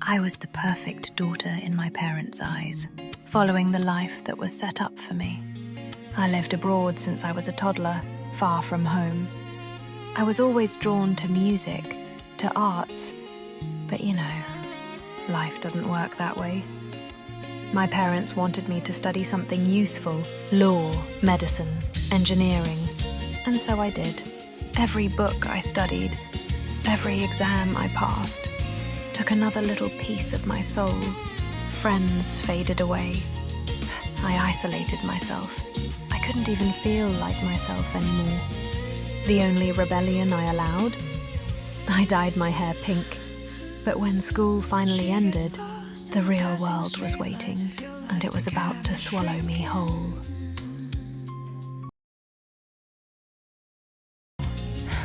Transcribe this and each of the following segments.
I was the perfect daughter in my parents' eyes, following the life that was set up for me. I lived abroad since I was a toddler, far from home. I was always drawn to music, to arts, but life doesn't work that way. My parents wanted me to study something useful, law, medicine, engineering, and so I did. Every book I studied, every exam I passed, took another little piece of my soul. Friends faded away. I isolated myself. I couldn't even feel like myself anymore. The only rebellion I allowed? I dyed my hair pink. But when school finally ended, the real world was waiting, and it was about to swallow me whole.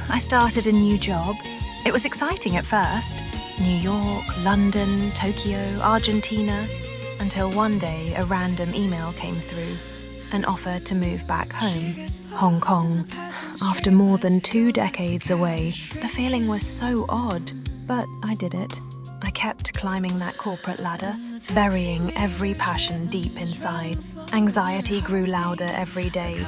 I started a new job. It was exciting at first. New York, London, Tokyo, Argentina, until one day a random email came through, an offer to move back home, Hong Kong. After more than 2 decades away, the feeling was so odd, but I did it. I kept climbing that corporate ladder, burying every passion deep inside. Anxiety grew louder every day.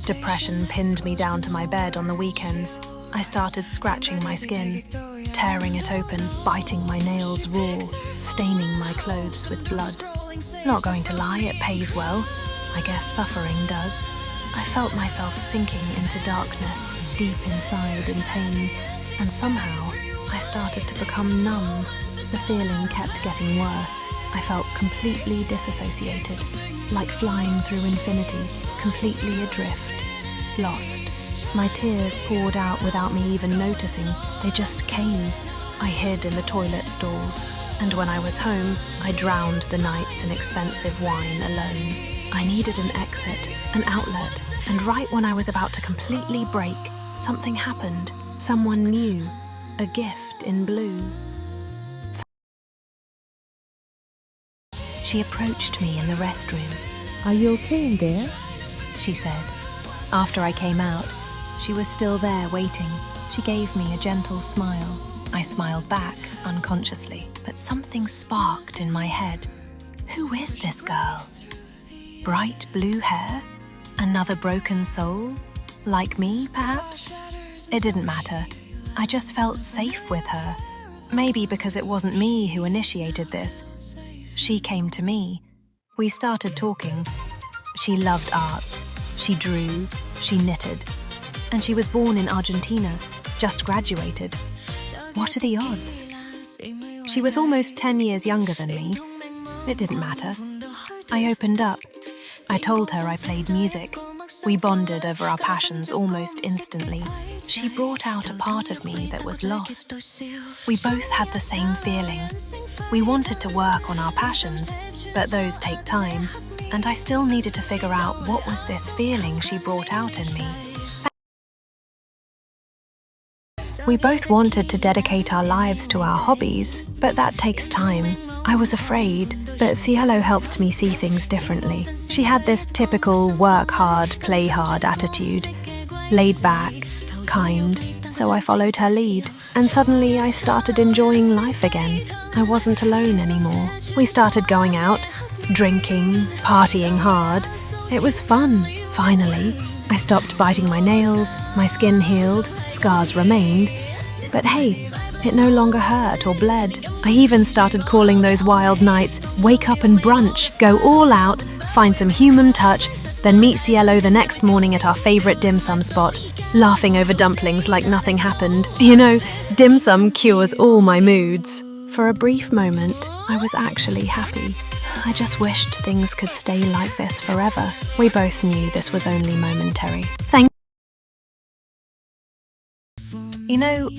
Depression pinned me down to my bed on the weekends. I started scratching my skin, tearing it open, biting my nails raw, staining my clothes with blood. Not going to lie, it pays well. I guess suffering does. I felt myself sinking into darkness, deep inside in pain, and somehow I started to become numb. The feeling kept getting worse. I felt completely disassociated, like flying through infinity, completely adrift, lost. My tears poured out without me even noticing. They just came. I hid in the toilet stalls, and when I was home, I drowned the nights in expensive wine alone. I needed an exit, an outlet, and right when I was about to completely break, something happened. Someone new, a gift in blue. She approached me in the restroom. "Are you okay in there?" she said. After I came out, she was still there waiting. She gave me a gentle smile. I smiled back unconsciously, but something sparked in my head. Who is this girl? Bright blue hair? Another broken soul? Like me, perhaps? It didn't matter. I just felt safe with her. Maybe because it wasn't me who initiated this. She came to me. We started talking. She loved arts. She drew. She knitted. And she was born in Argentina, just graduated. What are the odds? She was almost 10 years younger than me. It didn't matter. I opened up. I told her I played music. We bonded over our passions almost instantly. She brought out a part of me that was lost. We both had the same feeling. We wanted to work on our passions, but those take time, and I still needed to figure out what was this feeling she brought out in me. We both wanted to dedicate our lives to our hobbies, but that takes time. I was afraid, but Cielo helped me see things differently. She had this typical work hard, play hard attitude, laid back, kind, so I followed her lead. And suddenly I started enjoying life again. I wasn't alone anymore. We started going out, drinking, partying hard. It was fun, finally. I stopped biting my nails, my skin healed, scars remained. But hey, it no longer hurt or bled. I even started calling those wild nights wake up and brunch, go all out, find some human touch, then meet Cielo the next morning at our favourite dim sum spot, laughing over dumplings like nothing happened. Dim sum cures all my moods. For a brief moment, I was actually happy. I just wished things could stay like this forever. We both knew this was only momentary.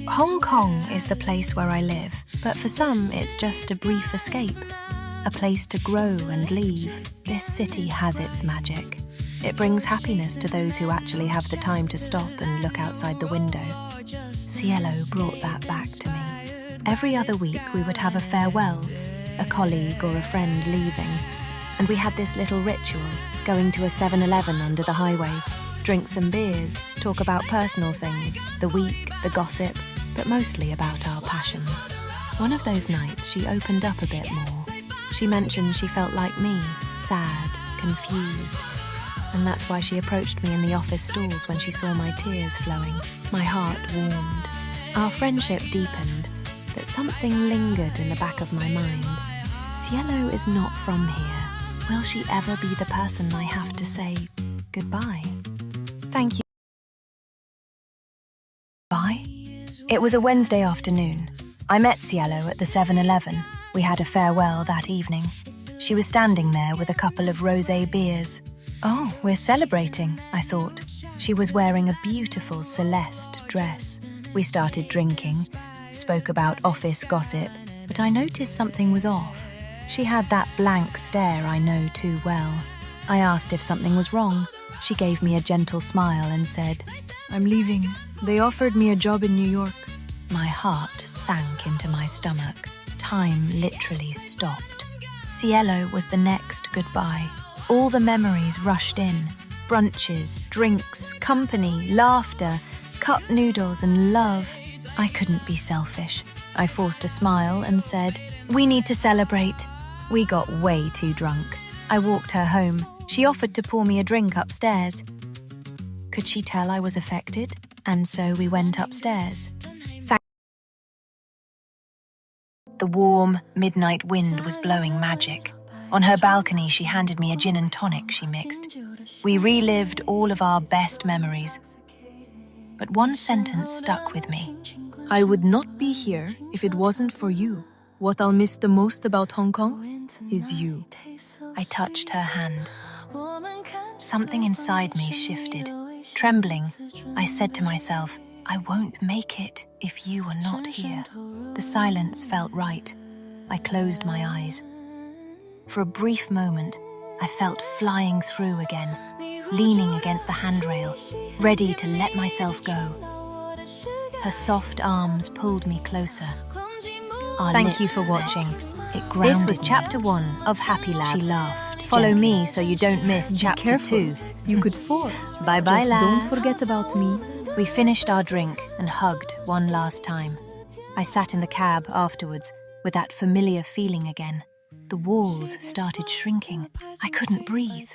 Hong Kong is the place where I live, but for some it's just a brief escape, a place to grow and leave. This city has its magic. It brings happiness to those who actually have the time to stop and look outside the window. Cielo brought that back to me. Every other week we would have a farewell, a colleague or a friend leaving, and we had this little ritual, going to a 7-Eleven under the highway, drink some beers, talk about personal things, the week, the gossip, but mostly about our passions. One of those nights, she opened up a bit more. She mentioned she felt like me, sad, confused. And that's why she approached me in the office stalls when she saw my tears flowing. My heart warmed. Our friendship deepened, but something lingered in the back of my mind. Cielo is not from here. Will she ever be the person I have to say goodbye? Thank you. Bye. It was a Wednesday afternoon. I met Cielo at the 7-Eleven. We had a farewell that evening. She was standing there with a couple of rosé beers. Oh, we're celebrating, I thought. She was wearing a beautiful celeste dress. We started drinking, spoke about office gossip, but I noticed something was off. She had that blank stare I know too well. I asked if something was wrong. She gave me a gentle smile and said, "I'm leaving. They offered me a job in New York." My heart sank into my stomach. Time literally stopped. Cielo was the next goodbye. All the memories rushed in. Brunches, drinks, company, laughter, cup noodles and love. I couldn't be selfish. I forced a smile and said, "We need to celebrate." We got way too drunk. I walked her home. She offered to pour me a drink upstairs. Could she tell I was affected? And so we went upstairs. The warm, midnight wind was blowing magic. On her balcony, she handed me a gin and tonic she mixed. We relived all of our best memories. But one sentence stuck with me. "I would not be here if it wasn't for you. What I'll miss the most about Hong Kong is you." I touched her hand. Something inside me shifted. Trembling, I said to myself, "I won't make it if you are not here." The silence felt right. I closed my eyes. For a brief moment, I felt flying through again, leaning against the handrail, ready to let myself go. Her soft arms pulled me closer. Thank you for watching. It grounded This was chapter 1 of Happy Lab. She laughed. Follow me so you don't miss chapter 2. You could fall. Bye-bye, Just lab. don't forget about me. We finished our drink and hugged one last time. I sat in the cab afterwards with that familiar feeling again. The walls started shrinking. I couldn't breathe.